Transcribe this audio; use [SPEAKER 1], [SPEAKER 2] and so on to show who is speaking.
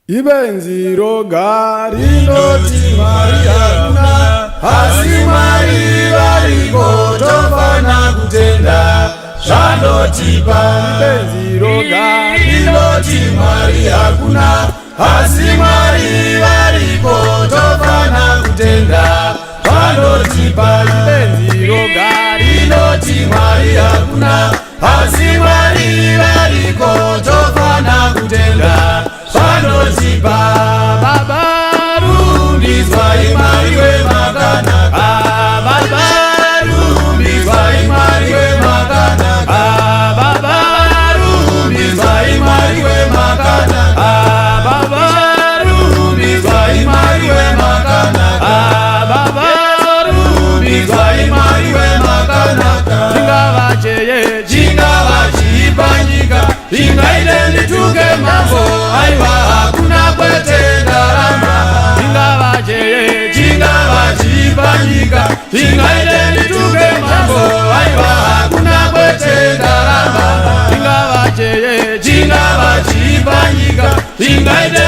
[SPEAKER 1] Ibenzi roga rinoti Mwari hakuna, asi Mwari variko tofana kutenda zvanotipa. Ibenzi roga rinoti Mwari hakuna, asi Mwari variko tofana kutenda zvanotipa. Ibenzi roga rinoti Mwari hakuna, asi Mwari variko tofana kutenda zvanotipa. Baba rumbidzwai Mwari wemakanaka, Baba rumbidzwai Mwari wemakanaka, Baba rumbidzwai Mwari wemakanaka, Baba rumbidzwai Mwari wemakanaka, Baba rumbidzwai Mwari wemakanaka. Chingava cheye chingava chipanyika, ingaite ndituke mambo, aiwa hakuna kwete ndarama. Chingava cheye chingava chipanyika, ingaite ndituke mambo, aiwa hakuna kwete ndarama. Chingava cheye chingava chipanyika, ingaite